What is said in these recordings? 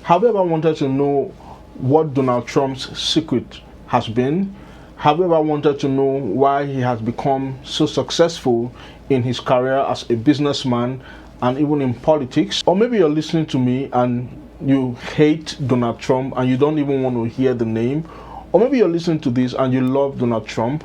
Have you ever wanted to know what Donald Trump's secret has been? Have you ever wanted to know why he has become so successful in his career as a businessman and even in politics? Or maybe you're listening to me and you hate Donald Trump and you don't even want to hear the name. Or maybe you're listening to this and you love Donald Trump.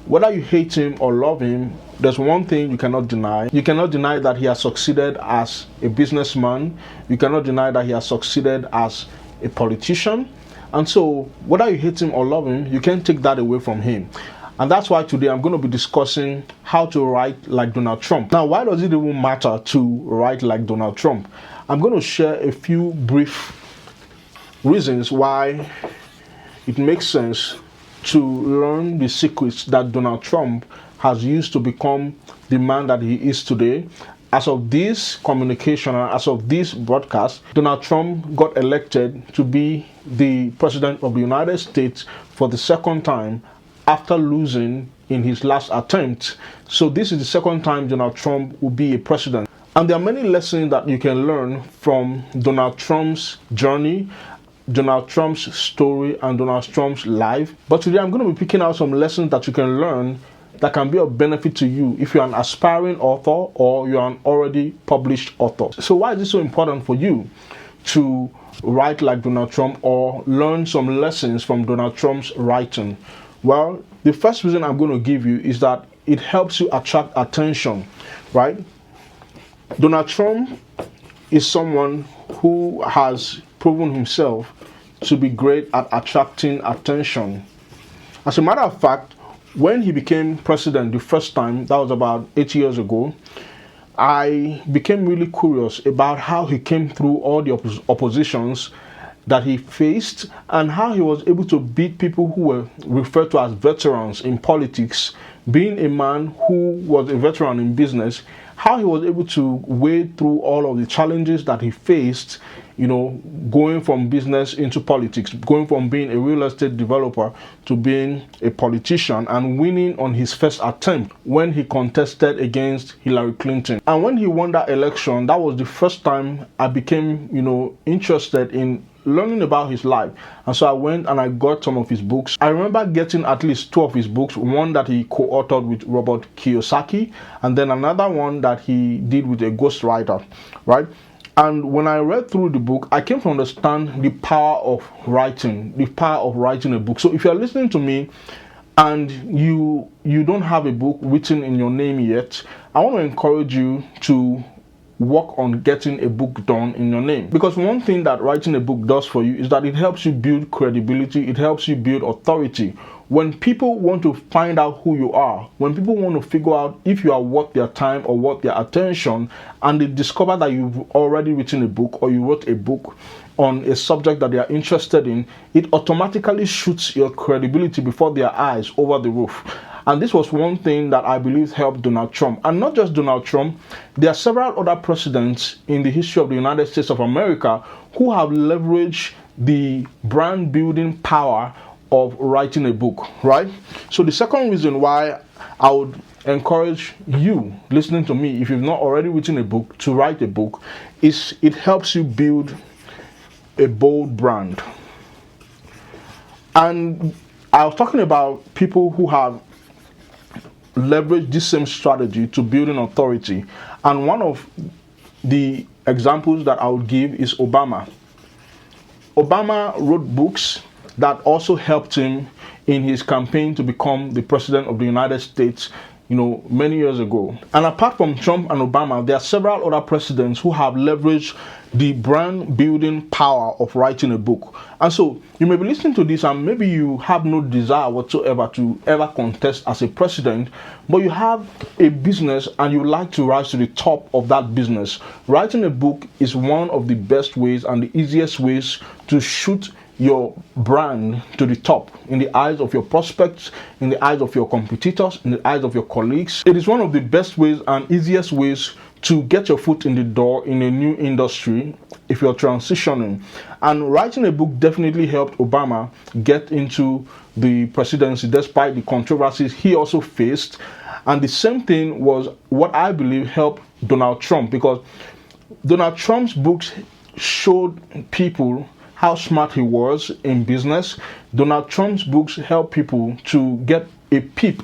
Whether you hate him or love him, there's one thing you cannot deny. You cannot deny that he has succeeded as a businessman. You cannot deny that he has succeeded as a politician. And so, whether you hate him or love him, you can't take that away from him. And that's why today I'm going to be discussing how to write like Donald Trump. Now, why does it even matter to write like Donald Trump? I'm going to share a few brief reasons why it makes sense to learn the secrets that Donald Trump has used to become the man that he is today. As of this communication, as of this broadcast, Donald Trump got elected to be the president of the United States for the second time after losing in his last attempt. So this is the second time Donald Trump will be a president. And there are many lessons that you can learn from Donald Trump's journey, Donald Trump's story, and Donald Trump's life. But today I'm going to be picking out some lessons that you can learn that can be of benefit to you if you're an aspiring author or you're an already published author. So why is it so important for you to write like Donald Trump or learn some lessons from Donald Trump's writing? Well, the first reason I'm going to give you is that it helps you attract attention, right? Donald Trump is someone who has proven himself to be great at attracting attention. As a matter of fact, when he became president the first time, that was about 8 years ago, I became really curious about how he came through all the oppositions that he faced and how he was able to beat people who were referred to as veterans in politics. Being a man who was a veteran in business, how he was able to wade through all of the challenges that he faced, going from business into politics, going from being a real estate developer to being a politician and winning on his first attempt when he contested against Hillary Clinton. And when he won that election, that was the first time I became, interested in learning about his life. And so I went and I got some of his books. I remember getting at least 2 of his books, one that he co-authored with Robert Kiyosaki, and then another one that he did with a ghostwriter, right? And when I read through the book, I came to understand the power of writing a book. So if you're listening to me and you don't have a book written in your name yet, I want to encourage you to work on getting a book done in your name. Because one thing that writing a book does for you is that it helps you build credibility, it helps you build authority. When people want to find out who you are, when people want to figure out if you are worth their time or worth their attention, and they discover that you've already written a book or you wrote a book on a subject that they are interested in, it automatically shoots your credibility before their eyes over the roof. And this was one thing that I believe helped Donald Trump. And not just Donald Trump, there are several other presidents in the history of the United States of America who have leveraged the brand building power of writing a book, right? So the second reason why I would encourage you listening to me, if you've not already written a book, to write a book, is it helps you build a bold brand. And I was talking about people who have leveraged this same strategy to building authority. And one of the examples that I would give is Obama. Obama wrote books that also helped him in his campaign to become the president of the United States, many years ago. And apart from Trump and Obama, there are several other presidents who have leveraged the brand building power of writing a book. And so you may be listening to this and maybe you have no desire whatsoever to ever contest as a president, but you have a business and you like to rise to the top of that business. Writing a book is one of the best ways and the easiest ways to shoot your brand to the top in the eyes of your prospects, in the eyes of your competitors, in the eyes of your colleagues. It is one of the best ways and easiest ways to get your foot in the door in a new industry if you're transitioning. And writing a book definitely helped Obama get into the presidency despite the controversies he also faced. And the same thing was what I believe helped Donald Trump, because Donald Trump's books showed people how smart he was in business. Donald Trump's books help people to get a peep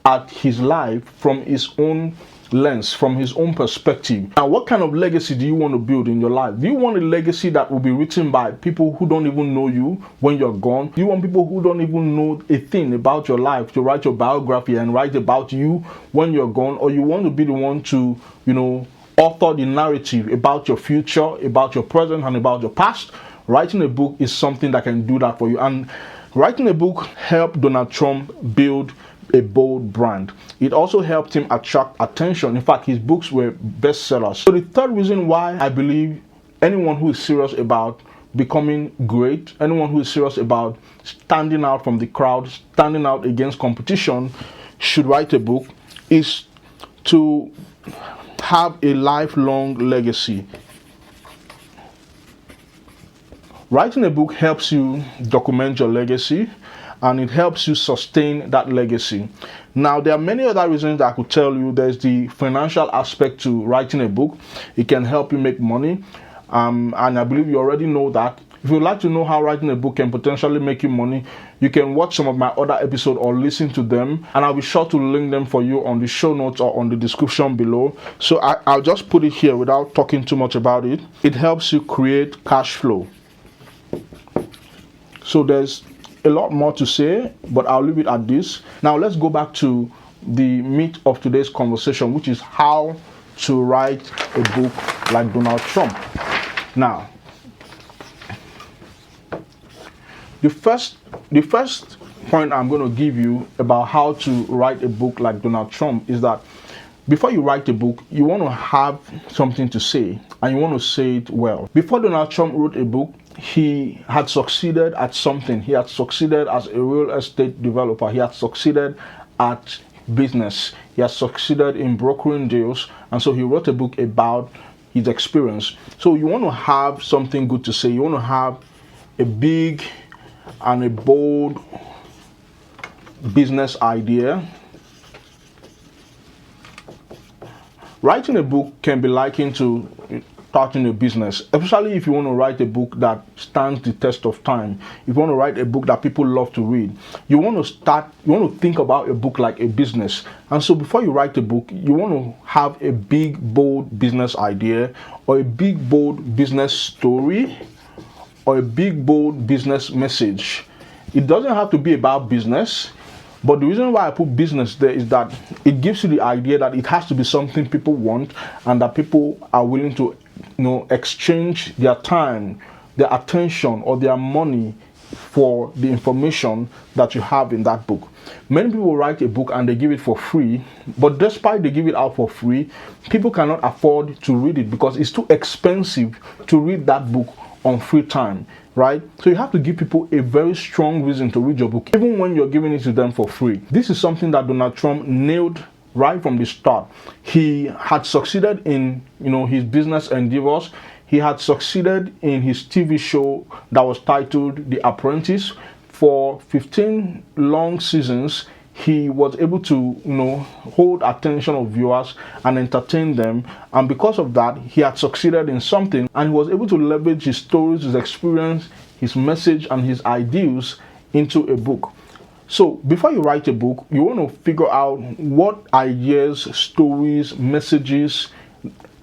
at his life from his own lens, from his own perspective. Now, what kind of legacy do you want to build in your life? Do you want a legacy that will be written by people who don't even know you when you're gone? Do you want people who don't even know a thing about your life to write your biography and write about you when you're gone? Or you want to be the one to, author the narrative about your future, about your present, and about your past? Writing a book is something that can do that for you. And writing a book helped Donald Trump build a bold brand. It also helped him attract attention. In fact, his books were bestsellers. So the third reason why I believe anyone who is serious about becoming great, anyone who is serious about standing out from the crowd, standing out against competition, should write a book, is to have a lifelong legacy. Writing a book helps you document your legacy, and it helps you sustain that legacy. Now, there are many other reasons that I could tell you. There's the financial aspect to writing a book. It can help you make money, and I believe you already know that. If you'd like to know how writing a book can potentially make you money, you can watch some of my other episodes or listen to them, and I'll be sure to link them for you on the show notes or on the description below. So I'll just put it here without talking too much about it. It helps you create cash flow. So there's a lot more to say, but I'll leave it at this. Now let's go back to the meat of today's conversation, which is how to write a book like Donald Trump. Now, the first point I'm going to give you about how to write a book like Donald Trump is that before you write a book, you want to have something to say, and you want to say it well. Before Donald Trump wrote a book, he had succeeded at something. He had succeeded as a real estate developer. He had succeeded at business. He had succeeded in brokering deals. And so he wrote a book about his experience. So you want to have something good to say. You want to have a big and a bold business idea. Writing a book can be likened to starting a business, especially if you want to write a book that stands the test of time. If you want to write a book that people love to read, you want to think about a book like a business. And so before you write a book, you want to have a big, bold business idea, or a big, bold business story, or a big, bold business message. It doesn't have to be about business, but the reason why I put business there is that it gives you the idea that it has to be something people want, and that people are willing to exchange their time, their attention, or their money for the information that you have in that book. Many people write a book and they give it for free, but despite they give it out for free, people cannot afford to read it because it's too expensive to read that book on free time, right? So you have to give people a very strong reason to read your book, even when you're giving it to them for free. This is something that Donald Trump nailed right from the start. He had succeeded in his business endeavors. He had succeeded in his TV show that was titled The Apprentice. For 15 long seasons, he was able to hold attention of viewers and entertain them, and because of that, he had succeeded in something, and he was able to leverage his stories, his experience, his message, and his ideals into a book. So before you write a book, you want to figure out what ideas, stories, messages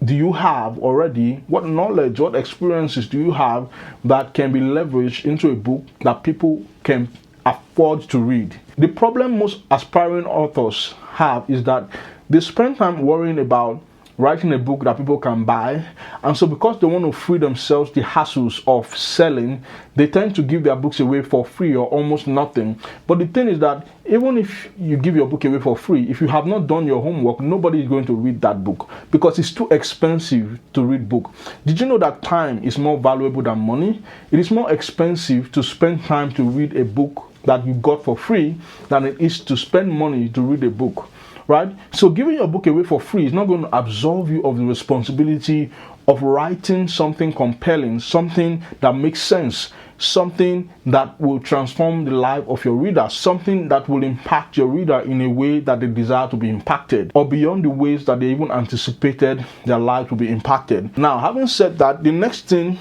do you have already, what knowledge, what experiences do you have that can be leveraged into a book that people can afford to read. The problem most aspiring authors have is that they spend time worrying about writing a book that people can buy, and so because they want to free themselves the hassles of selling, they tend to give their books away for free or almost nothing. But the thing is that even if you give your book away for free, if you have not done your homework, nobody is going to read that book because it's too expensive to read book. Did you know that time is more valuable than money? It is more expensive to spend time to read a book that you got for free than it is to spend money to read a book. Right? So giving your book away for free is not going to absolve you of the responsibility of writing something compelling, something that makes sense, something that will transform the life of your reader, something that will impact your reader in a way that they desire to be impacted, or beyond the ways that they even anticipated their life to be impacted. Now, having said that, the next thing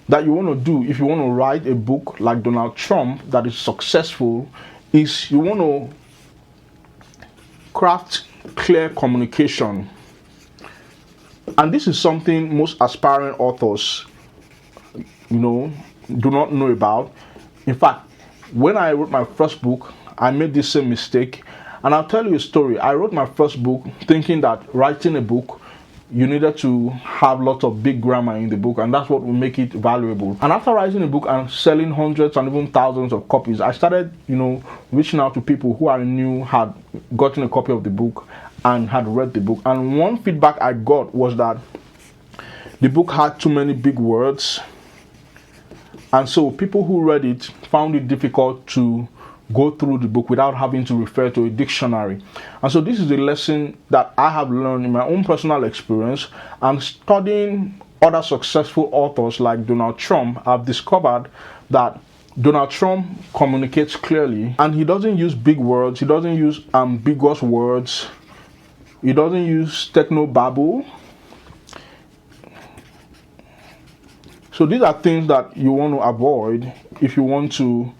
that you want to do if you want to write a book like Donald Trump that is successful is you want to craft clear communication. And this is something most aspiring authors, do not know about. In fact, when I wrote my first book, I made this same mistake. And I'll tell you a story. I wrote my first book thinking that writing a book, you needed to have lots of big grammar in the book, and that's what will make it valuable. And after writing a book and selling hundreds and even thousands of copies, I started, reaching out to people who I knew had gotten a copy of the book and had read the book. And one feedback I got was that the book had too many big words, and so people who read it found it difficult to go through the book without having to refer to a dictionary. And so this is a lesson that I have learned in my own personal experience, and studying other successful authors like Donald Trump. I've discovered that Donald Trump communicates clearly, and he doesn't use big words, he doesn't use ambiguous words, he doesn't use techno-babble. So these are things that you want to avoid if you want to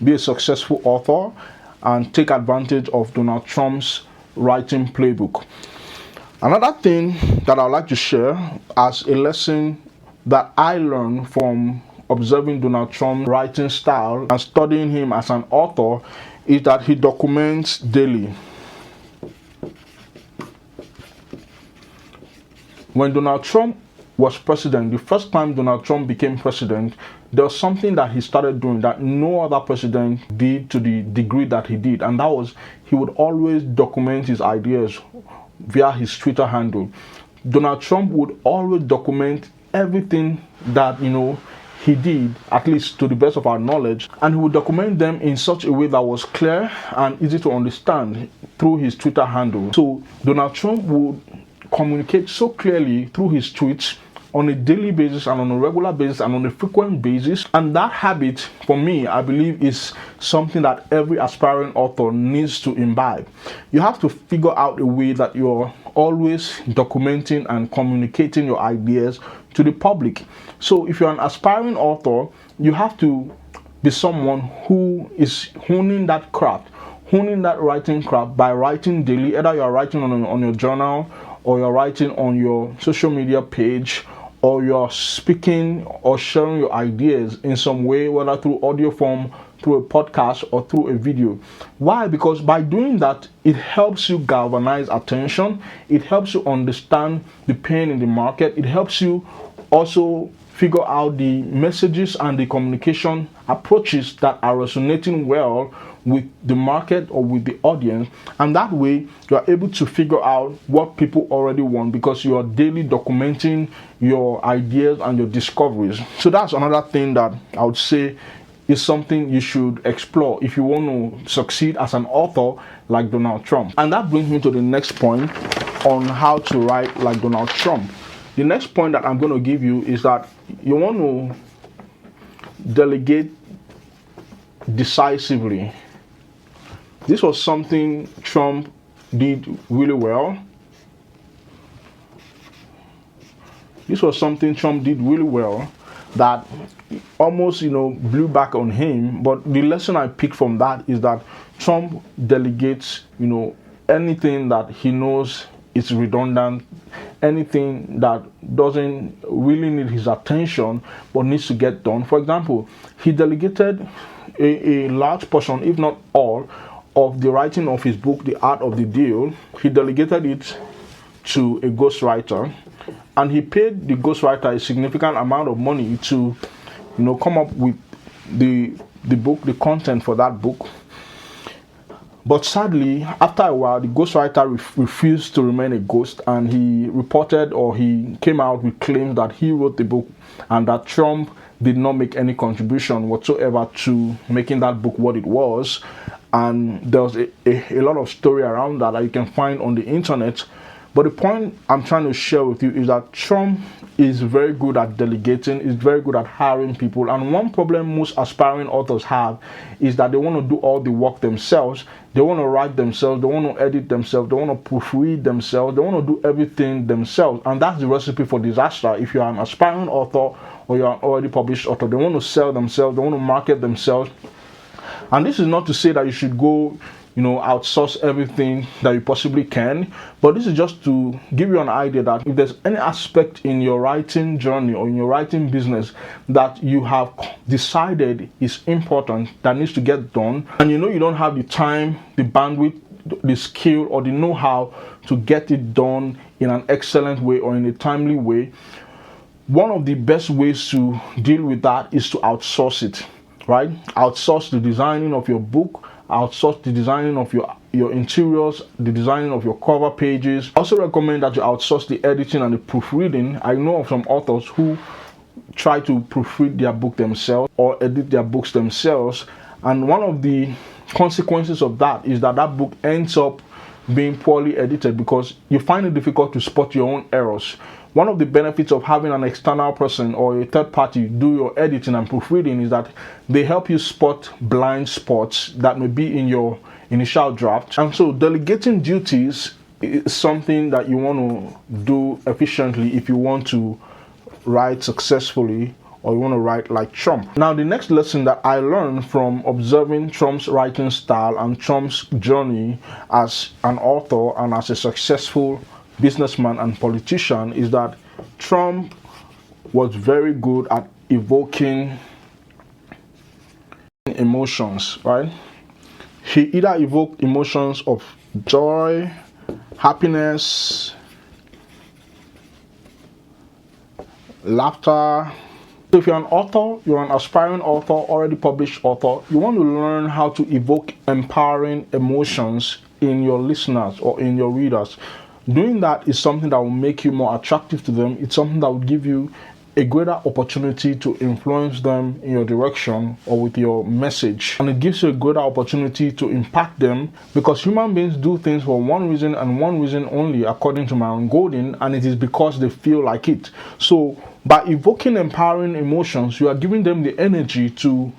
be a successful author and take advantage of Donald Trump's writing playbook. Another thing that I'd like to share as a lesson that I learned from observing Donald Trump's writing style and studying him as an author is that he documents daily. When Donald Trump was president, the first time Donald Trump became president, there was something that he started doing that no other president did to the degree that he did, and that was he would always document his ideas via his Twitter handle. Donald Trump would always document everything that he did, at least to the best of our knowledge, and he would document them in such a way that was clear and easy to understand through his Twitter handle. So Donald Trump would communicate so clearly through his tweets on a daily basis and on a regular basis and on a frequent basis. And that habit, for me, I believe, is something that every aspiring author needs to imbibe. You have to figure out a way that you're always documenting and communicating your ideas to the public. So if you're an aspiring author, you have to be someone who is honing that craft, honing that writing craft by writing daily. Either you're writing on your journal, or you're writing on your social media page, or you're speaking or sharing your ideas in some way, whether through audio form, through a podcast, or through a video. Why? Because by doing that, it helps you galvanize attention, it helps you understand the pain in the market, it helps you also figure out the messages and the communication approaches that are resonating well with the market or with the audience, and that way you are able to figure out what people already want because you are daily documenting your ideas and your discoveries. So that's another thing that I would say is something you should explore if you want to succeed as an author like Donald Trump. And that brings me to the next point on how to write like Donald Trump. The next point that I'm going to give you is that you want to delegate decisively. This was something Trump did really well. This was something Trump did really well that almost, blew back on him. But the lesson I picked from that is that Trump delegates, anything that he knows is redundant, anything that doesn't really need his attention but needs to get done. For example, he delegated a large portion, if not all, of the writing of his book, The Art of the Deal. He delegated it to a ghostwriter, and he paid the ghostwriter a significant amount of money to, come up with the book, the content for that book. But sadly, after a while, the ghostwriter refused to remain a ghost, and he reported, or he came out with claims that he wrote the book and that Trump did not make any contribution whatsoever to making that book what it was. And there was a lot of story around that you can find on the internet. But the point I'm trying to share with you is that Trump is very good at delegating, is very good at hiring people. And one problem most aspiring authors have is that they want to do all the work themselves. They want to write themselves, they want to edit themselves, they want to proofread themselves, they want to do everything themselves. And that's the recipe for disaster. If you are an aspiring author or you're an already published author, they want to sell themselves, they want to market themselves. And this is not to say that you should go, outsource everything that you possibly can, but this is just to give you an idea that if there's any aspect in your writing journey or in your writing business that you have decided is important, that needs to get done, and you don't have the time, the bandwidth, the skill, or the know-how to get it done in an excellent way or in a timely way, one of the best ways to deal with that is to outsource it, right? Outsource the designing of your book, outsource the designing of your interiors, the designing of your cover pages. I also recommend that you outsource the editing and the proofreading. I know of some authors who try to proofread their book themselves or edit their books themselves, and one of the consequences of that is that book ends up being poorly edited because you find it difficult to spot your own errors. One of the benefits of having an external person or a third party do your editing and proofreading is that they help you spot blind spots that may be in your initial draft. And so delegating duties is something that you want to do efficiently if you want to write successfully or you want to write like Trump. Now, the next lesson that I learned from observing Trump's writing style and Trump's journey as an author and as a successful businessman and politician is that Trump was very good at evoking emotions, right? He either evoked emotions of joy, happiness, laughter. So if you're an author, you're an aspiring author, already published author, you want to learn how to evoke empowering emotions in your listeners or in your readers. Doing that is something that will make you more attractive to them. It's something that will give you a greater opportunity to influence them in your direction or with your message. And it gives you a greater opportunity to impact them, because human beings do things for one reason and one reason only, according to Myron Golden, and it is because they feel like it. So by evoking empowering emotions, you are giving them the energy to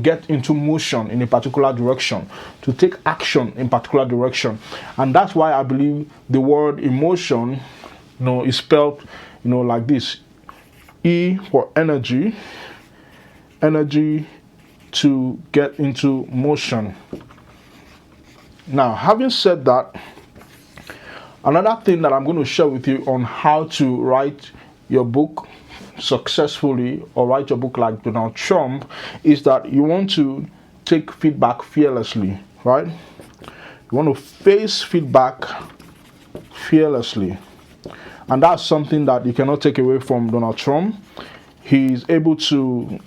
get into motion in a particular direction, to take action in particular direction. And that's why I believe the word emotion, is spelled, like this. E for energy, energy to get into motion. Now, having said that, another thing that I'm going to share with you on how to write your book successfully or write your book like Donald Trump is that you want to take feedback fearlessly, right? You want to face feedback fearlessly. And that's something that you cannot take away from Donald Trump. He's able to,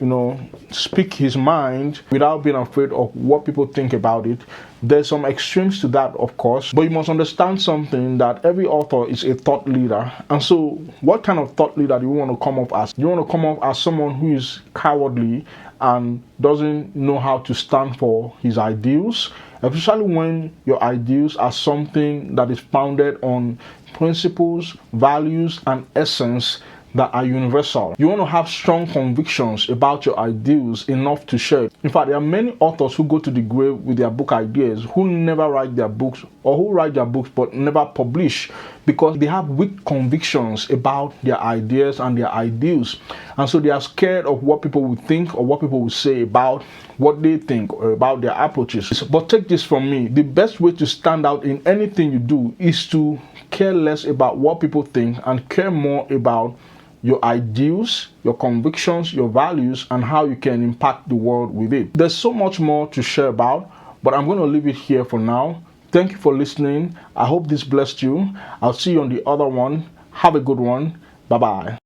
speak his mind without being afraid of what people think about it. There's some extremes to that, of course, but you must understand something, that every author is a thought leader. And so what kind of thought leader do you want to come up as? You want to come up as someone who is cowardly and doesn't know how to stand for his ideals, especially when your ideals are something that is founded on principles, values, and essence that are universal. You want to have strong convictions about your ideals enough to share. In fact, there are many authors who go to the grave with their book ideas who never write their books, or who write their books but never publish, because they have weak convictions about their ideas and their ideals. And so they are scared of what people will think or what people will say about what they think or about their approaches. But take this from me, the best way to stand out in anything you do is to care less about what people think and care more about your ideals, your convictions, your values, and how you can impact the world with it. There's so much more to share about, but I'm going to leave it here for now. Thank you for listening. I hope this blessed you. I'll see you on the other one. Have a good one. Bye-bye.